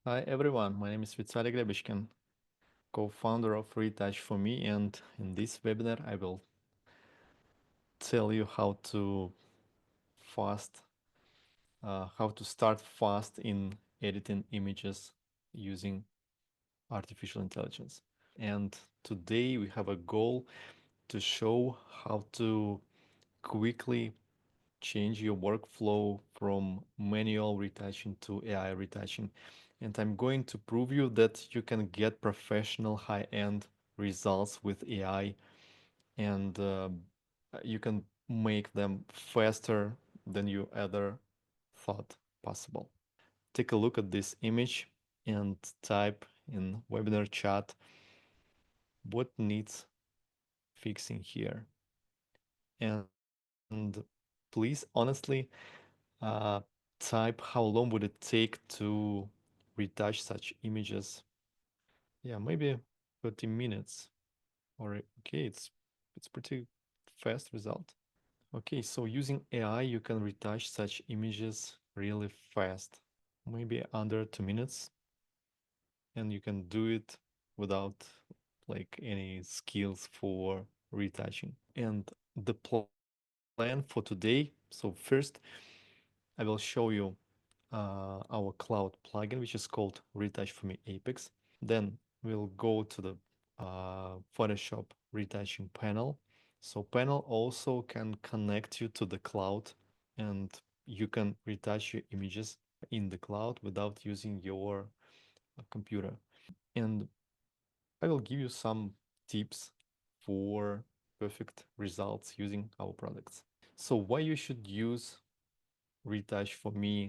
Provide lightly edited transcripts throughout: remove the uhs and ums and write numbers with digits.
Hi everyone, my name is Vitaly Glebishkin, co-founder of Retouch4me, and in this webinar I will tell you fast, how to start fast in editing images using artificial intelligence. And today we have a goal to show how to quickly change your workflow from manual retouching to AI retouching. And I'm going to prove you that you can get professional high-end results with AI, and you can make them faster than you ever thought possible. Take a look at this image and type in webinar chat what needs fixing here. And please, honestly, uh, type how long would it take to retouch such images. Yeah, maybe 30 minutes. Or okay, it's pretty fast result. Okay, so using AI, you can retouch such images really fast, maybe under 2 minutes, and you can do it without like any skills for retouching. And the plan for today, so first I will show you our cloud plugin, which is called Retouch4me Apex. Then we'll go to the Photoshop retouching panel. So panel also can connect you to the cloud, and you can retouch your images in the cloud without using your computer. And I will give you some tips for perfect results using our products. So why you should use Retouch4me?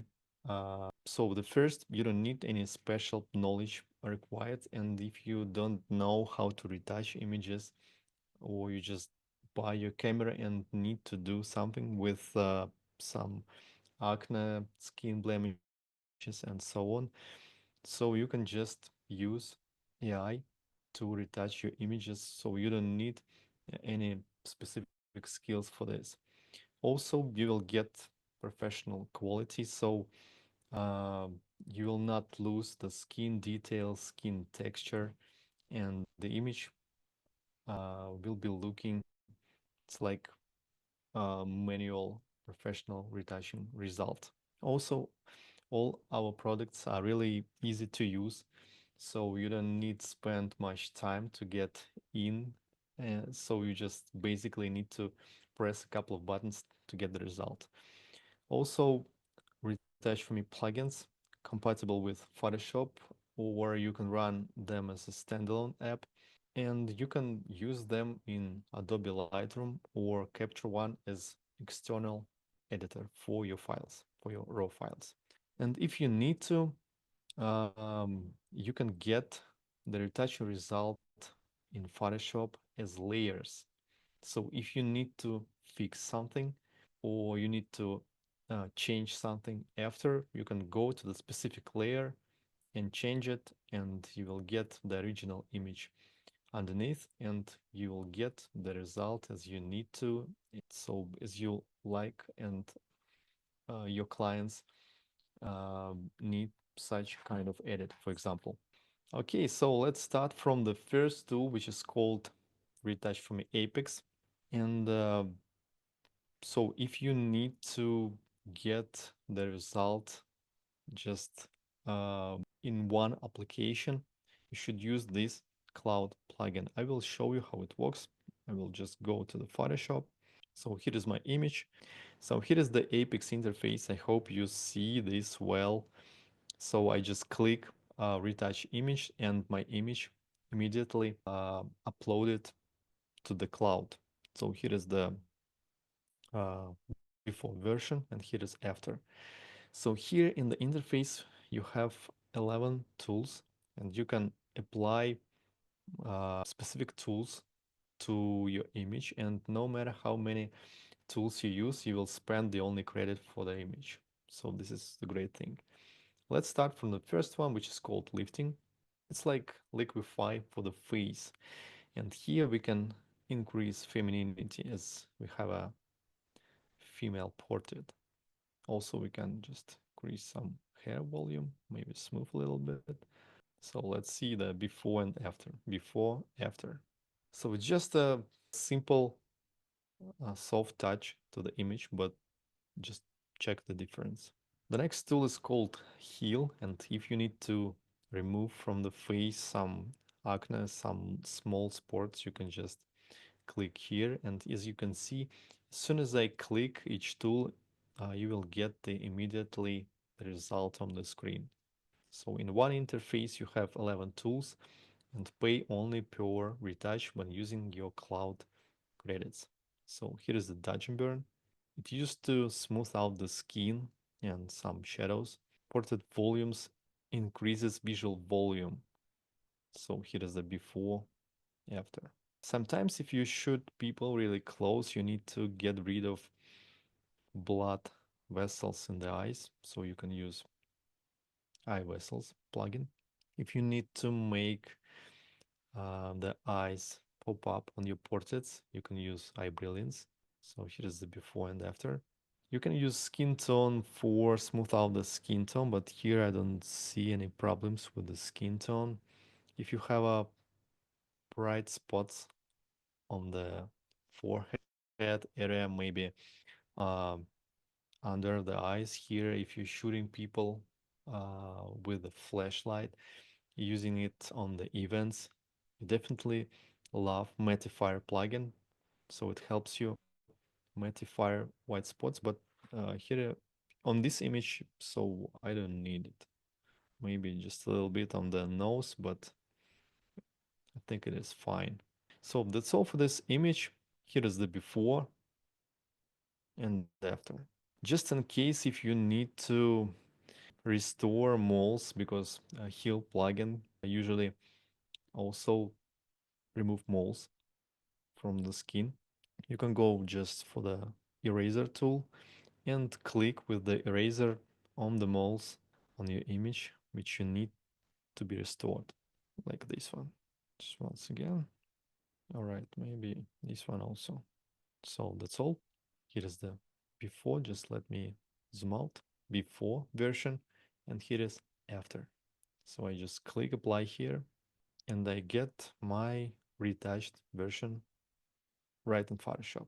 So the first, you don't need any special knowledge required, and if you don't know how to retouch images, or you just buy your camera and need to do something with some acne, skin blemishes, and so on, so you can just use AI to retouch your images, so you don't need any specific skills for this. Also, you will get professional quality, so you will not lose the skin details, skin texture, and the image will be looking, it's like a manual professional retouching result. Also, all our products are really easy to use, so you don't need spend much time to get in. So you just basically need to press a couple of buttons to get the result. Also, Retouch4me plugins compatible with Photoshop, or you can run them as a standalone app, and you can use them in Adobe Lightroom or Capture One as external editor for your files, for your raw files. And if you need to, you can get the retouch result in Photoshop as layers. So if you need to fix something, or you need to change something after, you can go to the specific layer and change it, and you will get the original image underneath, and you will get the result as you need to, so as you like, and your clients need such kind of edit, for example. Okay, so let's start from the first tool, which is called Retouch4me Apex. And so if you need to get the result just in one application, you should use this cloud plugin. I will show you how it works. I will just go to the Photoshop. So here is my image. So here is the Apex interface. I hope you see this well. So I just click retouch image, and my image immediately uploaded to the cloud. So here is the before version, and here is after. So here in the interface, you have 11 tools, and you can apply specific tools to your image, and no matter how many tools you use, you will spend the only credit for the image. So this is the great thing. Let's start from the first one, which is called lifting. It's like liquify for the face. And here we can increase femininity as we have a female portrait. Also, we can just increase some hair volume, maybe smooth a little bit. So let's see the before and after. Before, after. So it's just a simple soft touch to the image, but just check the difference. The next tool is called Heal, and if you need to remove from the face some acne, some small spots, you can just click here. And as you can see, as soon as I click each tool, you will get the immediately the result on the screen. So in one interface, you have 11 tools and pay only per retouch when using your cloud credits. So here is the Dodge and Burn. It used to smooth out the skin and some shadows. Portrait volumes increases visual volume. So here is the before, after. Sometimes if you shoot people really close, you need to get rid of blood vessels in the eyes. So you can use eye vessels plugin. If you need to make the eyes pop up on your portraits, you can use eye brilliance. So here is the before and after. You can use skin tone for smooth out the skin tone, but here I don't see any problems with the skin tone. If you have a bright spots on the forehead area, maybe um, under the eyes here, if you're shooting people with a flashlight, using it on the events, you definitely love mattifier plugin. So it helps you mattify white spots, but here on this image, so I don't need it. Maybe just a little bit on the nose, but I think it is fine. So that's all for this image. Here is the before and after. Just in case if you need to restore moles, because Heal plugin usually also remove moles from the skin. You can go just for the eraser tool and click with the eraser on the moles on your image, which you need to be restored, like this one. Just once again. All right, maybe this one also. So that's all. Here is the before. Just let me zoom out. Before version, and here is after. So I just click apply here, and I get my retouched version right in Photoshop.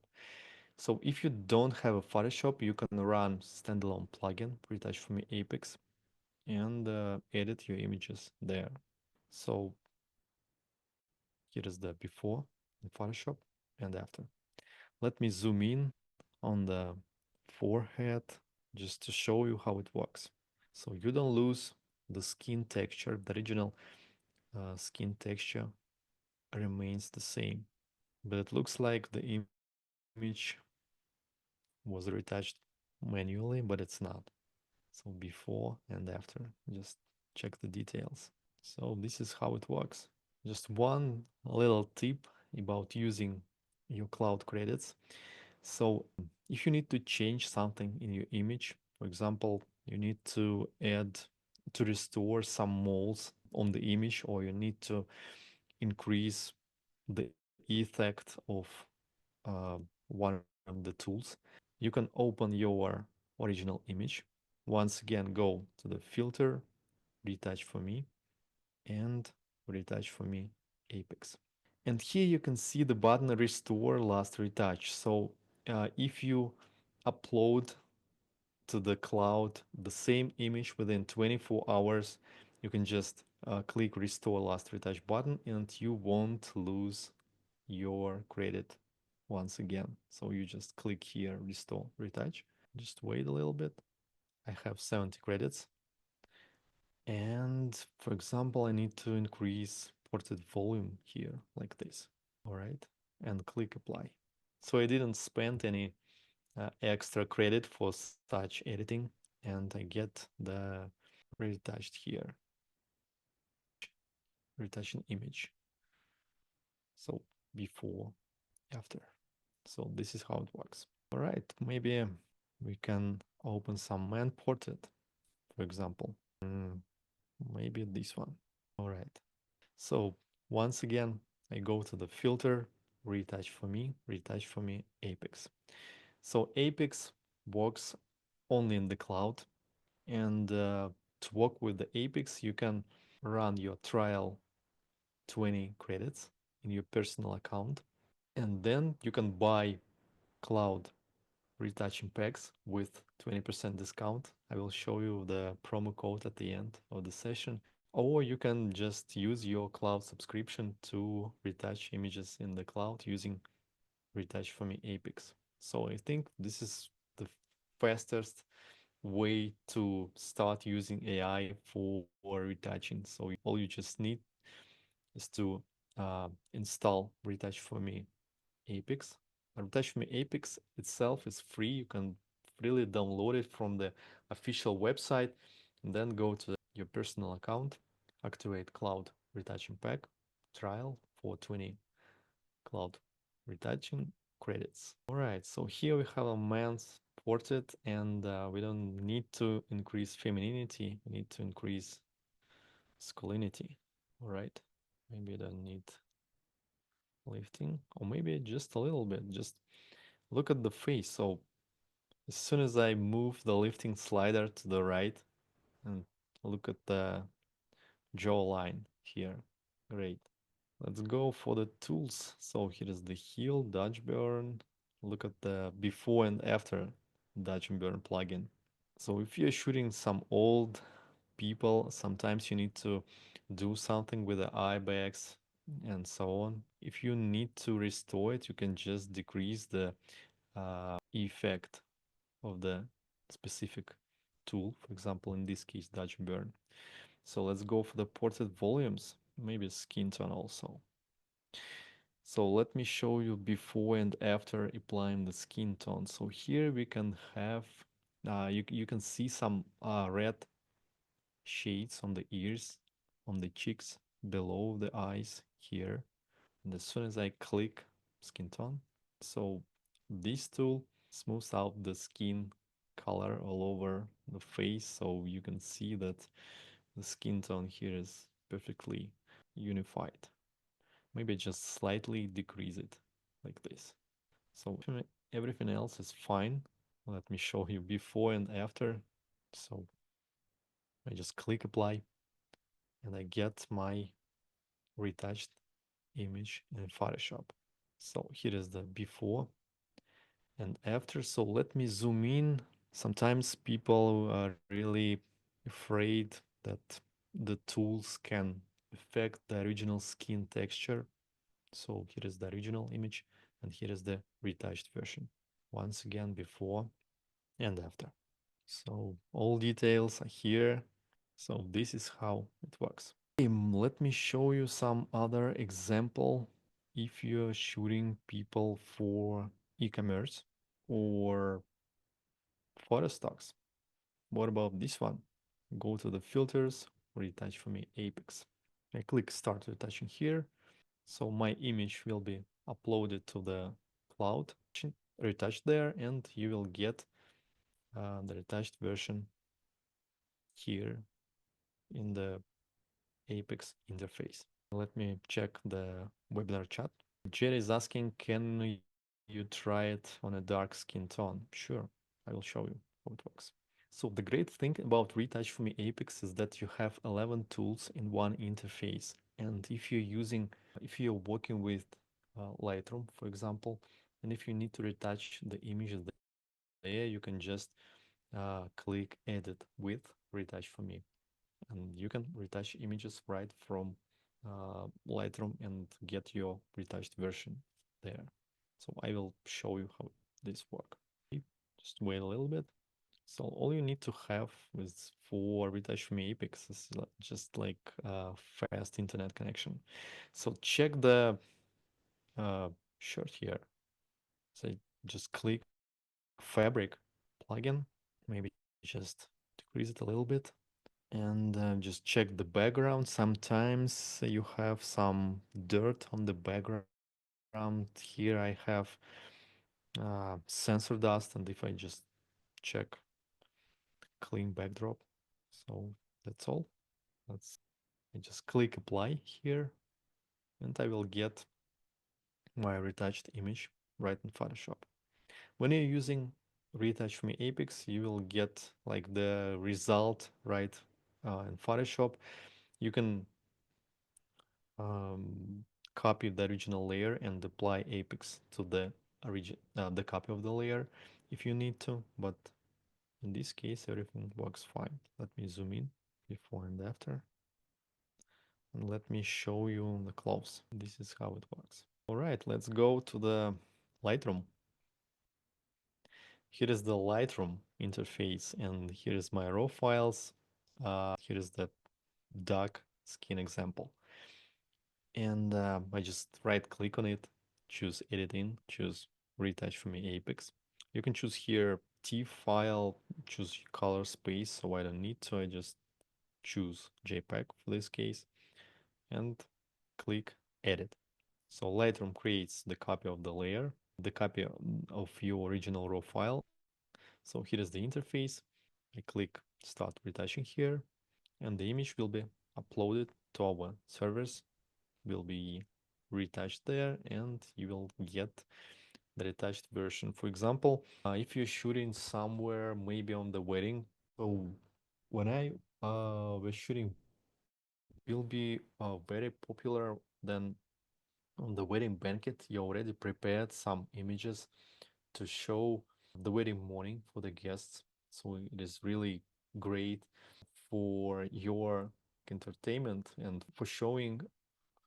So if you don't have a Photoshop, you can run standalone plugin, Retouch4me Apex, and edit your images there. So here is the before in Photoshop and after. Let me zoom in on the forehead just to show you how it works. So you don't lose the skin texture, the original skin texture remains the same, but it looks like the image was retouched manually, but it's not. So before and after, just check the details. So this is how it works. Just one little tip about using your cloud credits. So if you need to change something in your image, for example, you need to add to restore some moles on the image, or you need to increase the effect of one of the tools, you can open your original image. Once again, go to the filter, Retouch4me, and Retouch4me Apex. And here you can see the button restore last retouch. So if you upload to the cloud the same image within 24 hours, you can just click restore last retouch button and you won't lose your credit once again. So you just click here, restore retouch. Just wait a little bit. I have 70 credits. And for example, I need to increase portrait volume here like this. All right. And click apply. So I didn't spend any extra credit for such editing, and I get the retouched here, retouching image. So before, after. So this is how it works. All right, maybe we can open some man portrait, for example. Maybe this one. All right. So once again, I go to the filter, Retouch4me, Retouch4me Apex. So Apex works only in the cloud, and to work with the Apex, you can run your trial 20 credits in your personal account, and then you can buy cloud retouching packs with 20% discount. I will show you the promo code at the end of the session. Or you can just use your cloud subscription to retouch images in the cloud using Retouch4me Apex. So I think this is the fastest way to start using AI for retouching. So all you just need is to install Retouch4me Apex. Retouch4me Apex itself is free. You can freely download it from the official website and then go to your personal account, activate cloud retouching pack, trial for 20 cloud retouching credits. All right, so here we have a man's portrait, and we don't need to increase femininity. We need to increase masculinity. All right, maybe I don't need lifting, or maybe just a little bit. Just look at the face. So as soon as I move the lifting slider to the right and look at the jawline here, great. Let's go for the tools. So here is the heal, dodge burn. Look at the before and after dodge and burn plugin. So if you're shooting some old people, sometimes you need to do something with the eye bags and so on. If you need to restore it, you can just decrease the effect of the specific tool. For example, in this case, dodge and burn. So let's go for the portrait volumes, maybe skin tone also. So let me show you before and after applying the skin tone. So here we can have, you can see some red shades on the ears, on the cheeks, below the eyes here. And as soon as I click skin tone, so this tool smooths out the skin color all over the face. So you can see that the skin tone here is perfectly unified. Maybe just slightly decrease it like this. So everything else is fine. Let me show you before and after. So I just click apply and I get my retouched image in Photoshop. So here is the before and after. So let me zoom in. Sometimes people are really afraid that the tools can affect the original skin texture. So here is the original image and here is the retouched version. Once again, before and after. So all details are here. So this is how it works. Let me show you some other example. If you're shooting people for e-commerce or photo stocks, what about this one? Go to the filters, Retouch4me Apex. I click start retouching here. So my image will be uploaded to the cloud, retouched there, and you will get the retouched version here in the Apex interface. Let me check the webinar chat. Jerry is asking, can you try it on a dark skin tone? Sure, I will show you how it works. So the great thing about Retouch4me Apex is that you have 11 tools in one interface. And if you're working with Lightroom, for example, and if you need to retouch the images there, you can just click edit with Retouch4me. And you can retouch images right from Lightroom and get your retouched version there. So I will show you how this works. Just wait a little bit. So all you need to have is for Retouch4me Apex is just like a fast internet connection. So check the shirt here. So just click fabric plugin, maybe just decrease it a little bit, and just check the background. Sometimes you have some dirt on the background. Here I have sensor dust, and if I just check clean backdrop, so that's all. I just click apply here, and I will get my retouched image right in Photoshop. When you're using Retouch4me Apex, you will get like the result right in Photoshop, you can um, copy the original layer and apply apex to the copy of the layer if you need to, but in this case everything works fine. Let me zoom in before and after, and let me show you the close. This is how it works. All right, let's go to the Lightroom. Here is the Lightroom interface, and here is my raw files. Here is the dark skin example. And I just right click on it, choose editing, choose Retouch4me Apex. You can choose here T file, choose color space, so I don't need to, I just choose JPEG for this case and click edit. So Lightroom creates the copy of the layer, the copy of your original raw file. So here is the interface. I click start retouching here, and the image will be uploaded to our servers, will be retouched there, and you will get the retouched version. For example, if you're shooting somewhere, maybe on the wedding, so when I was shooting will be very popular, then on the wedding banquet you already prepared some images to show the wedding morning for the guests, so it is really great for your entertainment and for showing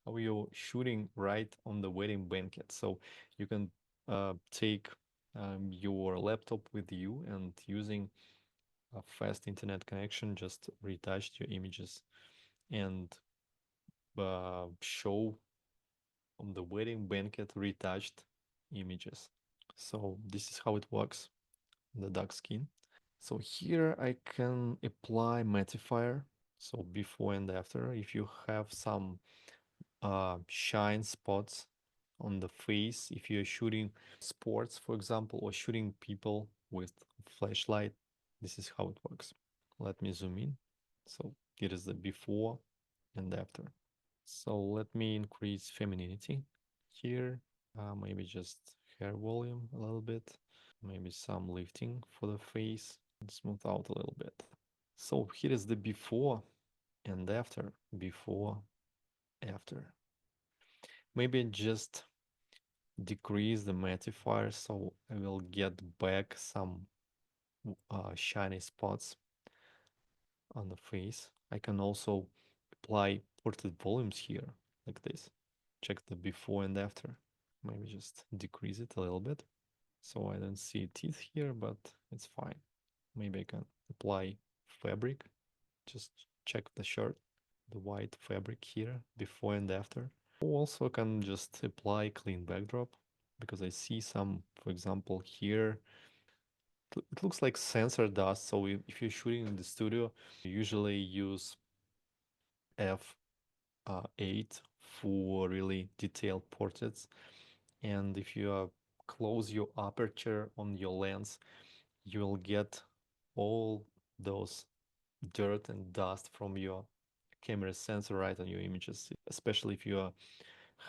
how you're shooting right on the wedding banquet. So you can take your laptop with you and using a fast internet connection, just retouch your images and show on the wedding banquet retouched images. So this is how it works, the dark skin. So here I can apply mattifier. So before and after, if you have some shine spots on the face, if you're shooting sports, for example, or shooting people with flashlight, this is how it works. Let me zoom in. So it is the before and after. So let me increase femininity here. Maybe just hair volume a little bit. Maybe some lifting for the face and smooth out a little bit. So here is the before and after. Before, after. Maybe just decrease the mattifier so I will get back some shiny spots on the face. I can also apply portrait volumes here like this. Check the before and after. Maybe just decrease it a little bit so I don't see teeth here, but it's fine. Maybe I can apply fabric. Just check the shirt, the white fabric here before and after. Also can just apply clean backdrop because I see some, for example, here it looks like sensor dust. So if you're shooting in the studio, you usually use f8 for really detailed portraits. And if you close your aperture on your lens, you will get all those dirt and dust from your camera sensor right on your images, especially if you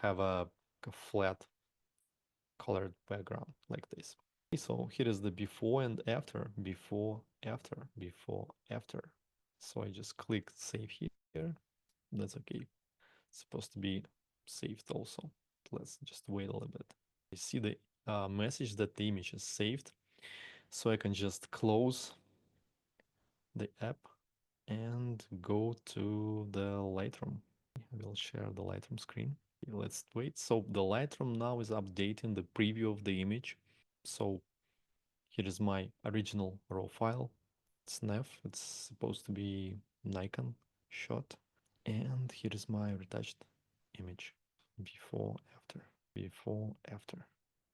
have a flat colored background like this. So here is the before and after, before, after, before, after. So I just click save here. That's okay. It's supposed to be saved also. Let's just wait a little bit. I see the message that the image is saved. So I can just close the app and go to the Lightroom. I will share the Lightroom screen. Let's wait. So the Lightroom now is updating the preview of the image. So here is my original raw file. It's NEF. It's supposed to be Nikon shot. And here is my retouched image. Before, after, before, after.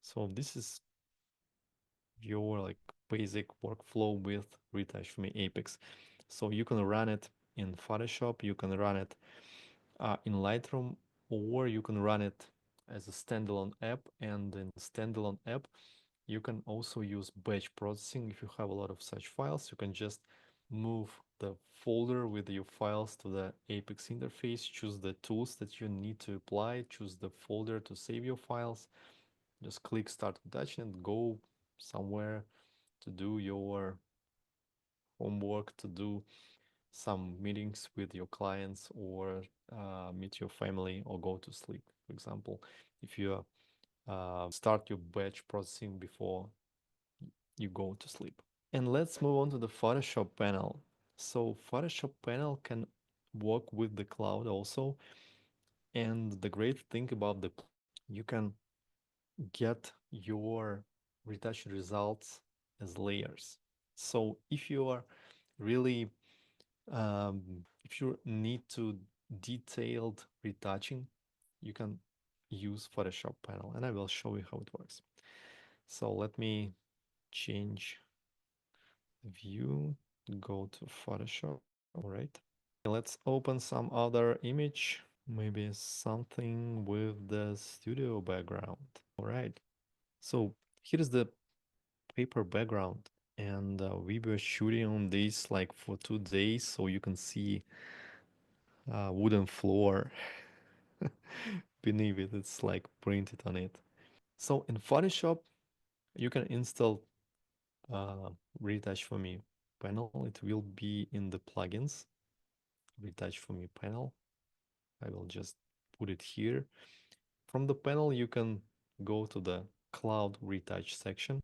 So this is your like basic workflow with Retouch4me Apex. So you can run it in Photoshop, you can run it in Lightroom, or you can run it as a standalone app. And in standalone app, you can also use batch processing. If you have a lot of such files, you can just move the folder with your files to the Apex interface, choose the tools that you need to apply, choose the folder to save your files, just click start retouching and go somewhere to do your homework, to do some meetings with your clients or meet your family or go to sleep. For example, if you start your batch processing before you go to sleep. And let's move on to the Photoshop panel. So Photoshop panel can work with the cloud also. And the great thing about the you can get your retouch results as layers. So if you are really if you need to detailed retouching, you can use Photoshop panel, and I will show you how it works. So let me change view, go to Photoshop. All right. Let's open some other image, maybe something with the studio background. All right. So here is the paper background, and we were shooting on this like for 2 days, so you can see wooden floor beneath it. It's like printed on it. So in Photoshop, you can install uh, Retouch4me panel. It will be in the plugins, Retouch4me panel. I will just put it here. From the panel, you can go to the Cloud Retouch section,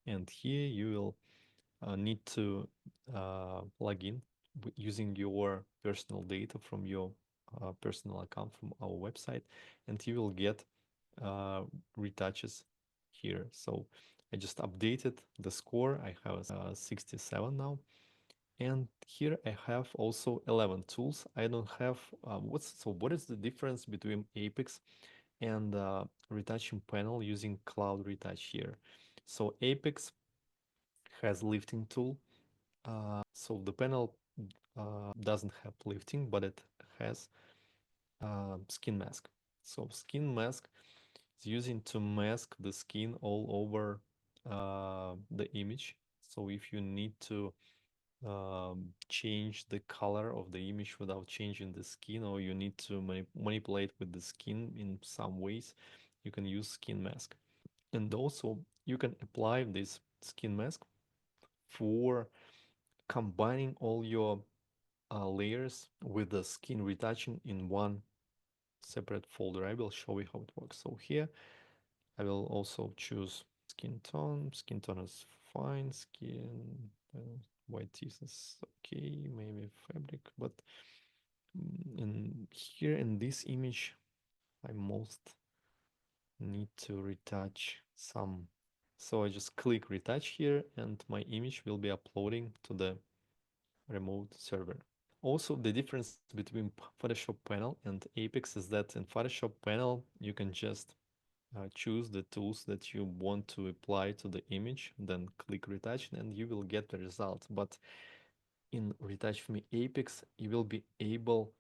and here you will need to log in using your personal data from your personal account from our website, and you will get uh, retouches here. So I just updated the score. I have 67 now. And here I have also 11 tools. I don't have what is the difference between Apex and retouching panel using Cloud Retouch here? So Apex has lifting tool. So the panel doesn't have lifting, but it has skin mask. So skin mask is using to mask the skin all over the image. So if you need to change the color of the image without changing the skin, or you need to manipulate with the skin in some ways, you can use skin mask. And also you can apply this skin mask for combining all your layers with the skin retouching in one separate folder. I will show you how it works. So here I will also choose skin tone. Skin tone is fine. Skin white teeth is okay. Maybe fabric, but in here in this image, I most need to retouch some. So I just click retouch here, and my image will be uploading to the remote server. Also, the difference between Photoshop panel and Apex is that in Photoshop panel, you can just choose the tools that you want to apply to the image, then click retouch, and you will get the result. But in Retouch4me Apex, you will be able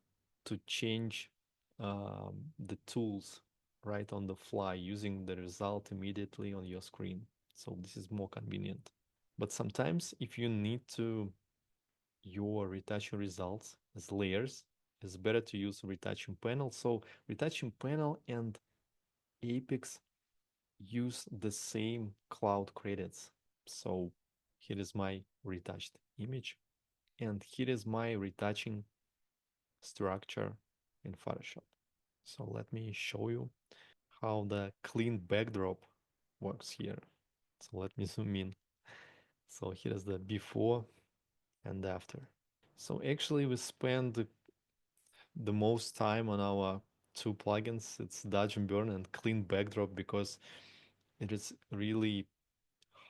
to change the tools right on the fly using the result immediately on your screen. So this is more convenient. But sometimes if you need to your retouching results as layers, it's better to use retouching panel. So retouching panel and Apex use the same cloud credits. So here is my retouched image, and here is my retouching structure in Photoshop. So let me show you how the clean backdrop works here. So let me zoom in. So here's the before and after. So actually we spend the most time on our two plugins. It's Dodge and Burn and Clean Backdrop, because it is really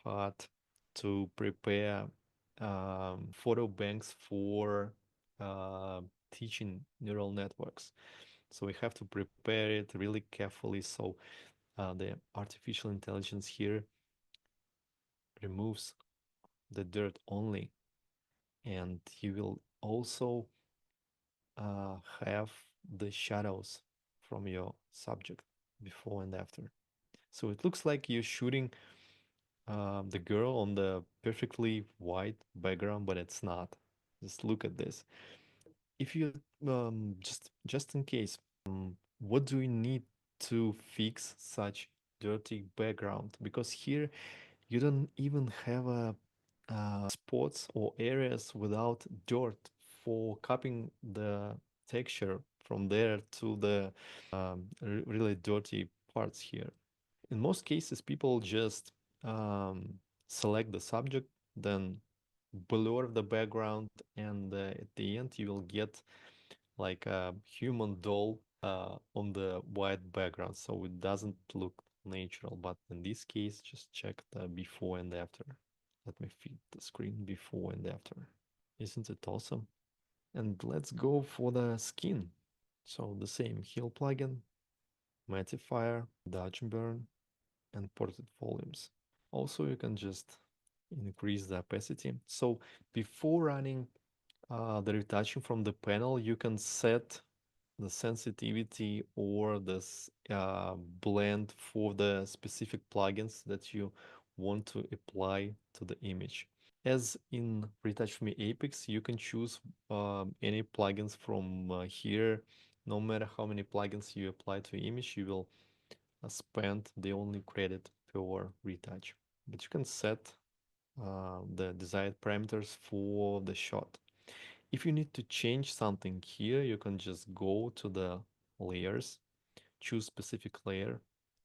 hard to prepare photo banks for uh, teaching neural networks. So we have to prepare it really carefully. So the artificial intelligence here removes the dirt only, and you will also have the shadows from your subject before and after. So it looks like you're shooting the girl on the perfectly white background, but it's not. Just look at this. If you just in case, what do you need to fix such dirty background? Because here you don't even have a spots or areas without dirt for copying the texture from there to the really dirty parts here. In most cases, people just select the subject, then blur the background, and at the end you will get like a human doll on the white background, so it doesn't look natural. But in this case, just check the before and after. Let me feed the screen before and after. Isn't it awesome? And let's go for the skin. So the same heal plugin, mattifier, dodge and burn, and portrait volumes. Also, you can just increase the opacity. So before running the retouching from the panel, you can set the sensitivity or this blend for the specific plugins that you want to apply to the image. As in Retouch4me Apex, you can choose any plugins from here. No matter how many plugins you apply to image, you will spend the only credit per retouch. But you can set the desired parameters for the shot. If you need to change something here, you can just go to the layers, choose specific layer,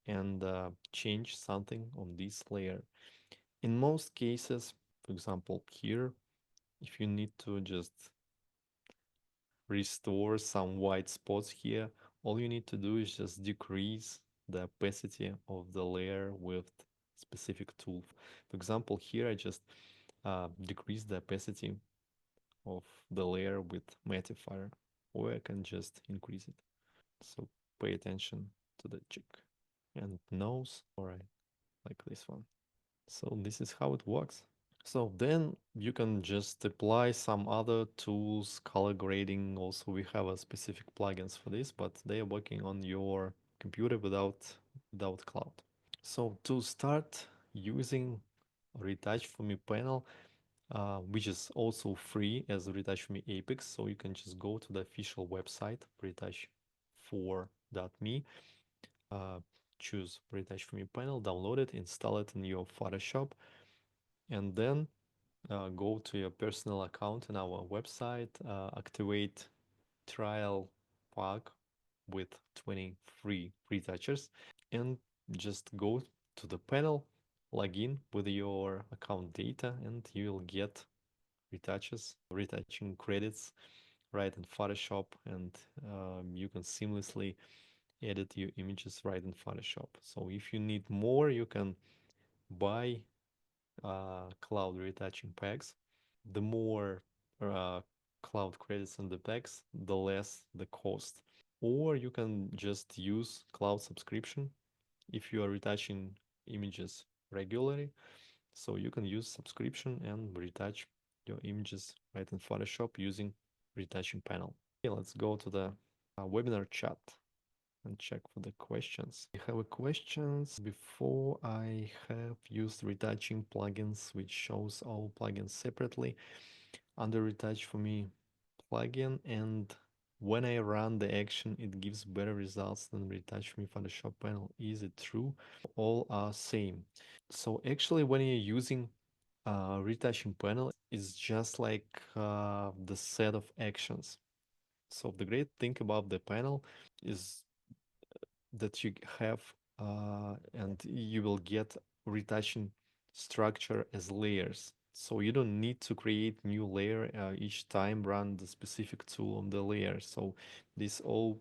and change something on this layer. In most cases, for example, here, if you need to just restore some white spots here, all you need to do is just decrease the opacity of the layer with specific tool. For example, here I just decrease the opacity of the layer with mattifier, or I can just increase it. So pay attention to the cheek and nose. All right, like this one. So this is how it works. So then you can just apply some other tools, color grading. Also, we have a specific plugins for this, but they are working on your computer without cloud. So to start using Retouch4me panel, which is also free as Retouch4me Apex, so you can just go to the official website retouch4me, choose Retouch4me panel, download it, install it in your Photoshop, and then go to your personal account in our website, activate trial pack with 20 free retouchers, and just go to the panel, log in with your account data, and you will get retouching credits right in Photoshop, and you can seamlessly edit your images right in Photoshop. So if you need more, you can buy cloud retouching packs. The more cloud credits in the packs, the less the cost. Or you can just use cloud subscription if you are retouching images regularly. So you can use subscription and retouch your images right in Photoshop using retouching panel. Okay, let's go to the webinar chat and check for the questions. I have a questions. Before I have used retouching plugins, which shows all plugins separately under Retouch4me plugin, and when I run the action, it gives better results than Retouch4me Photoshop panel. Is it true? All are same. So actually, when you're using retouching panel, is just like the set of actions. So the great thing about the panel is that you have and you will get retouching structure as layers. So you don't need to create new layer each time, run the specific tool on the layer. So this all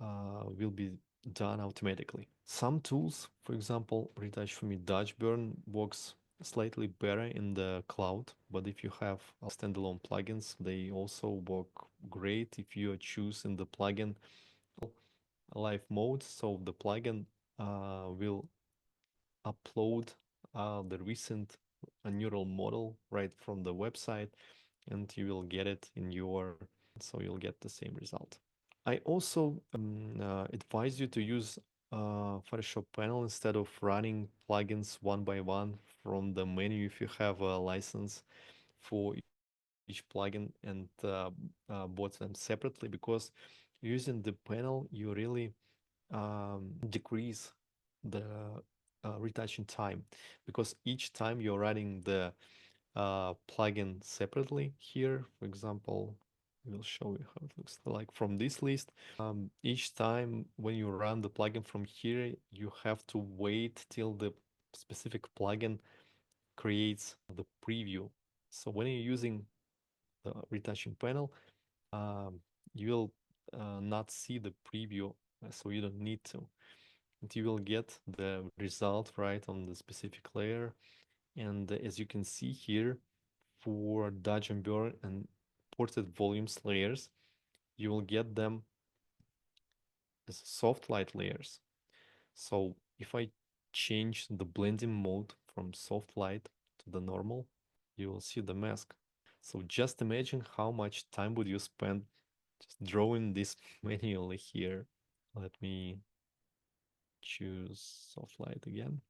will be done automatically. Some tools, for example, Retouch4me Dodge Burn works slightly better in the cloud, but if you have standalone plugins, they also work great if you choose in the plugin live mode. So the plugin will upload the recent neural model right from the website, and you will get it in your, so you'll get the same result. I also advise you to use Photoshop panel instead of running plugins one by one from the menu if you have a license for each plugin, and bought them separately, because using the panel you really decrease the retouching time, because each time you're running the plugin separately. Here, for example, will show you how it looks like from this list. Each time when you run the plugin from here, you have to wait till the specific plugin creates the preview. So when you're using the retouching panel, um, you'll not see the preview, so you don't need to. And you will get the result right on the specific layer. And as you can see here, for dodge and burn and ported volumes layers, you will get them as soft light layers. So if I change the blending mode from soft light to the normal, you will see the mask. So just imagine how much time would you spend just drawing this manually here. Let me choose soft light again.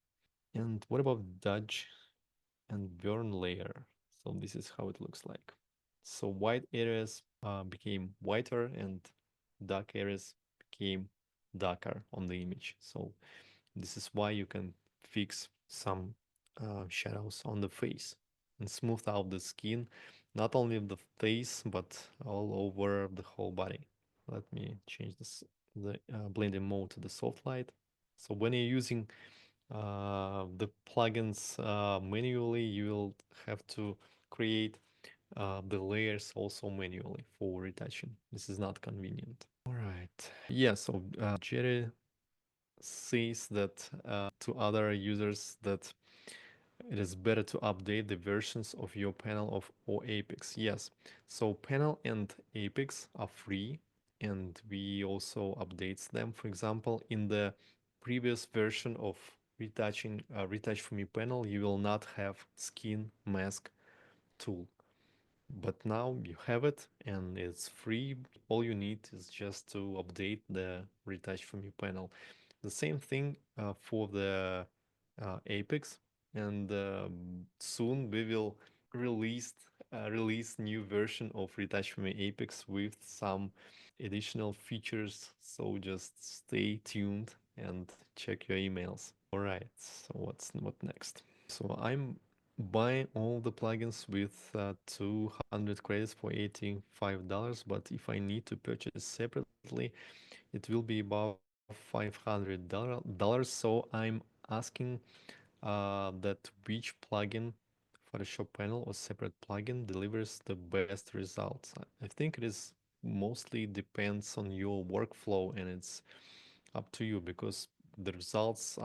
And what about dodge and burn layer? So this is how it looks like. So white areas became whiter and dark areas became darker on the image. So this is why you can fix some shadows on the face and smooth out the skin, not only of the face, but all over the whole body. Let me change the blending mode to the soft light. So when you're using the plugins manually, you will have to create the layers also manually for retouching. This is not convenient. All right. Yeah, so Jerry says that to other users that it is better to update the versions of your panel of or Apex. Yes, so panel and Apex are free, and we also updates them. For example, in the previous version of Retouch4me panel, you will not have skin mask tool. But now you have it and it's free. All you need is just to update the Retouch4me panel. The same thing for the Apex, and soon we will release release new version of Retouch4me Apex with some additional features. So just stay tuned and check your emails. All right. So what next? So I'm buying all the plugins with 200 credits for $85, but if I need to purchase separately, it will be about $500. So I'm asking that which plugin, Photoshop panel or separate plugin, delivers the best results. I think it is mostly depends on your workflow, and it's up to you because the results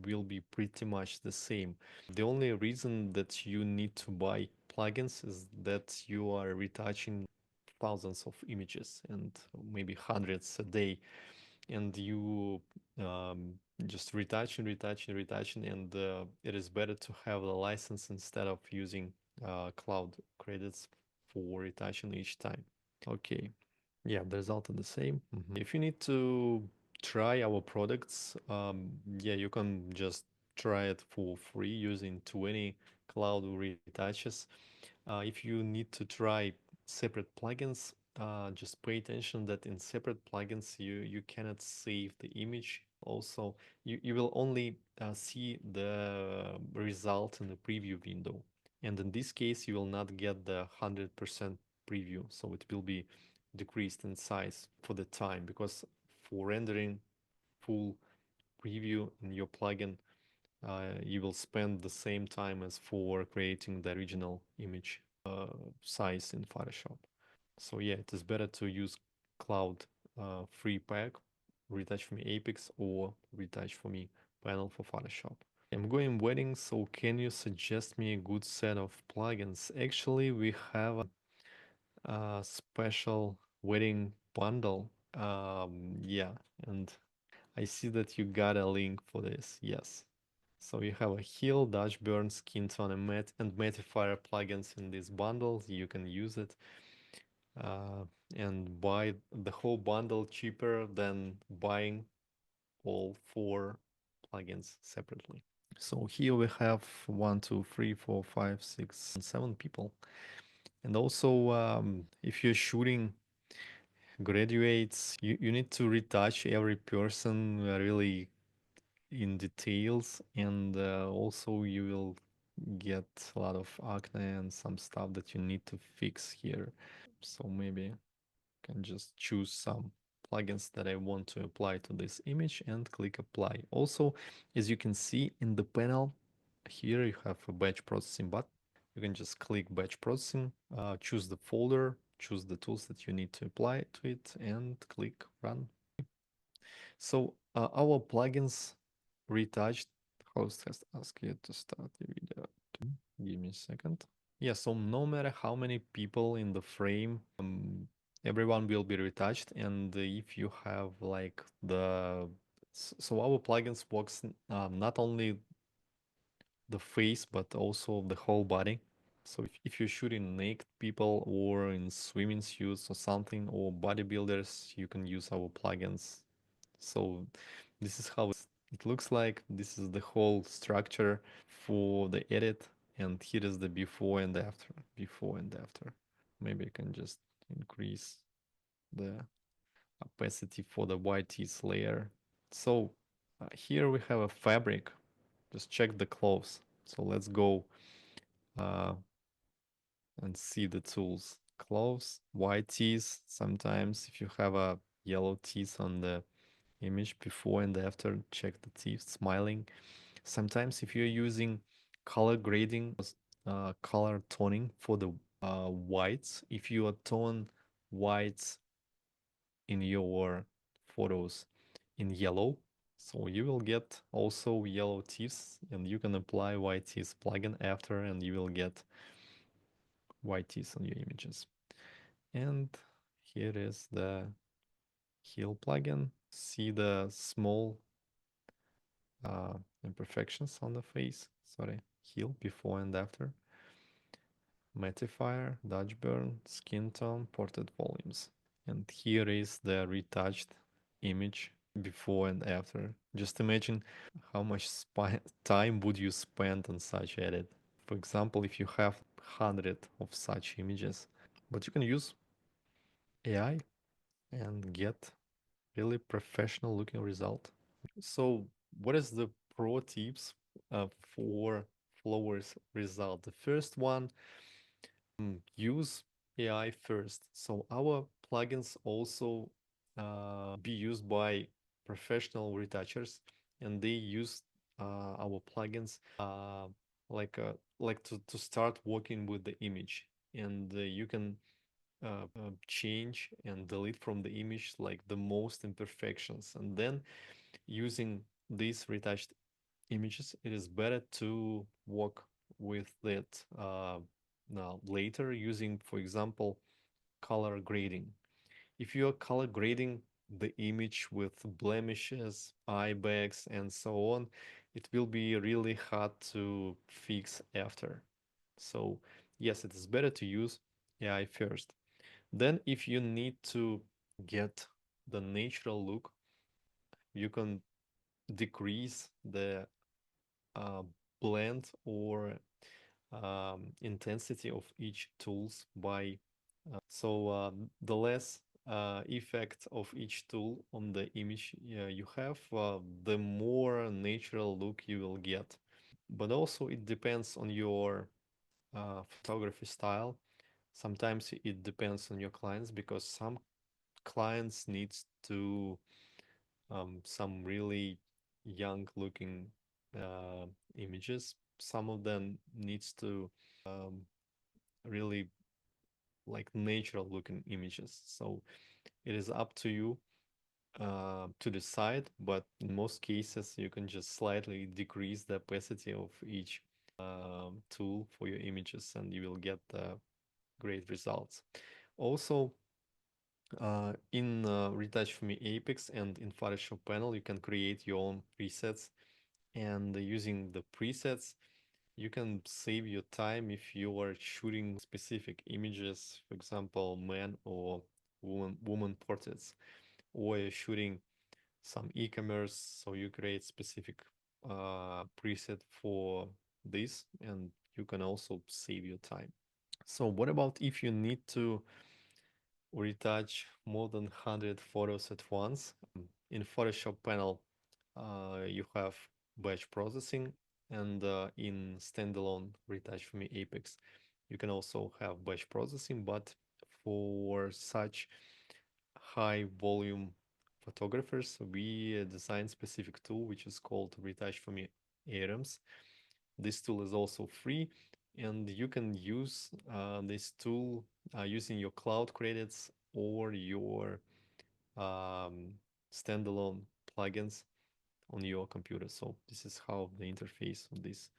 will be pretty much the same. The only reason that you need to buy plugins is that you are retouching thousands of images and maybe hundreds a day, and you just retouching, and it is better to have the license instead of using cloud credits for retouching each time. Okay, yeah, the result is the same. If you need to try our products, yeah, you can just try it for free using 20 cloud retouches. If you need to try separate plugins, just pay attention that in separate plugins you cannot save the image. Also, you will only see the result in the preview window. And in this case, you will not get the 100% preview. So it will be decreased in size for the time, because for rendering full preview in your plugin, you will spend the same time as for creating the original image size in Photoshop. So yeah, it is better to use cloud free pack, Retouch4me Apex or Retouch4me panel for Photoshop. I'm going wedding, so can you suggest me a good set of plugins? Actually, we have a special wedding bundle. Yeah, and I see that you got a link for this. Yes. So you have a heal, dodge, burn, skin tone, and mattifier plugins in this bundle. You can use it uh, and buy the whole bundle cheaper than buying all four plugins separately. So here we have 1, 2, 3, 4, 5, 6, 7 people. And also, if you're shooting graduates, you need to retouch every person really in details, and also you will get a lot of acne and some stuff that you need to fix here. So maybe can just choose some plugins that I want to apply to this image and click apply. Also, as you can see in the panel, here you have a batch processing button. You can just click batch processing, choose the folder, choose the tools that you need to apply to it, and click run. So our plugins retouched. Host has asked you to start the video. Give me a second. Yeah, so no matter how many people in the frame, everyone will be retouched. And if you have like so our plugins works not only the face, but also the whole body. So if you're shooting naked people or in swimming suits or something, or bodybuilders, you can use our plugins. So this is how it looks like. This is the whole structure for the edit. And here is the before and after. Before and after. Maybe I can just increase the opacity for the white teeth layer. So here we have a fabric. Just check the clothes. So let's go and see the tools. Clothes, white teeth. Sometimes if you have a yellow teeth on the image before and after, check the teeth, smiling. Sometimes if you're using color grading, color toning for the whites, if you are tone whites in your photos in yellow, so you will get also yellow teeth, and you can apply white teeth plugin after, and you will get white teeth on your images. And here is the heal plugin. See the small imperfections on the face. Sorry, heal before and after. Mattifier, Dutch burn, skin tone, portrait volumes. And here is the retouched image before and after. Just imagine how much time would you spend on such edit. For example, if you have 100 of such images, but you can use AI and get really professional looking result. So what is the pro tips for flawless result? The first one, use AI first. So our plugins also be used by professional retouchers, and they use our plugins to start working with the image, and you can change and delete from the image like the most imperfections, and then using these retouched images, it is better to work with it now later using, for example, color grading. If you are color grading the image with blemishes, eye bags, and so on, it will be really hard to fix after. So yes, it is better to use AI first. Then if you need to get the natural look, you can decrease the uh, blend or intensity of each tools by the less effect of each tool on the image you have, the more natural look you will get. But also it depends on your photography style. Sometimes it depends on your clients, because some clients needs to some really young looking images. Some of them needs to really like natural looking images. So it is up to you to decide, but in most cases you can just slightly decrease the opacity of each tool for your images, and you will get great results. Also, in Retouch4me Apex and in Photoshop panel, you can create your own presets, and using the presets, you can save your time if you are shooting specific images, for example, man or woman portraits, or you're shooting some e-commerce, so you create specific preset for this, and you can also save your time. So what about if you need to retouch more than 100 photos at once? In Photoshop panel, you have batch processing, and in standalone Retouch4me Apex, you can also have batch processing, but for such high volume photographers, we designed specific tool which is called Retouch4me AI. This tool is also free, and you can use this tool using your cloud credits or your um, standalone plugins on your computer. So this is how the interface of this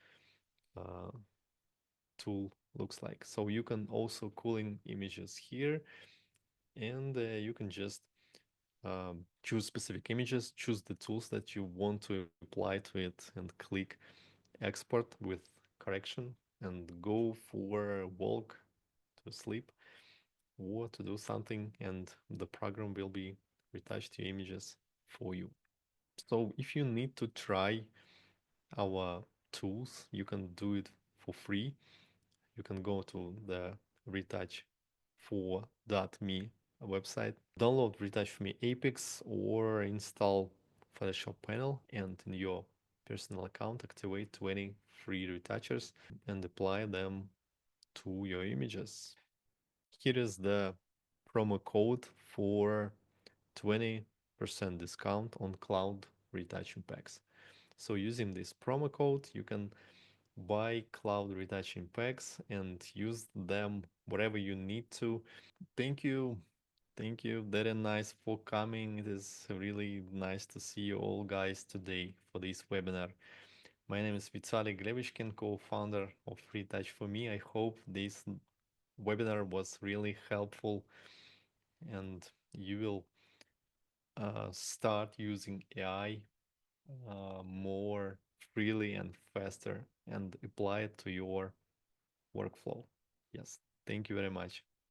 uh, tool looks like. So you can also cooling images here, and you can just choose specific images, choose the tools that you want to apply to it, and click export with correction and go for a walk to sleep or to do something, and the program will be retouched your images for you. So if you need to try our tools, you can do it for free. You can go to the Retouch4me website, download Retouch4me Apex, or install Photoshop panel, and in your personal account activate 20 free retouchers and apply them to your images. Here is the promo code for 20% discount on cloud retouching packs. So using this promo code, you can buy cloud retouching packs and use them wherever you need to. Thank you. Thank you. Very nice for coming. It is really nice to see you all guys today for this webinar. My name is Vitaly Glebishkin, co-founder of Retouch4me. I hope this webinar was really helpful and you will start using AI more freely and faster and apply it to your workflow. Yes, thank you very much.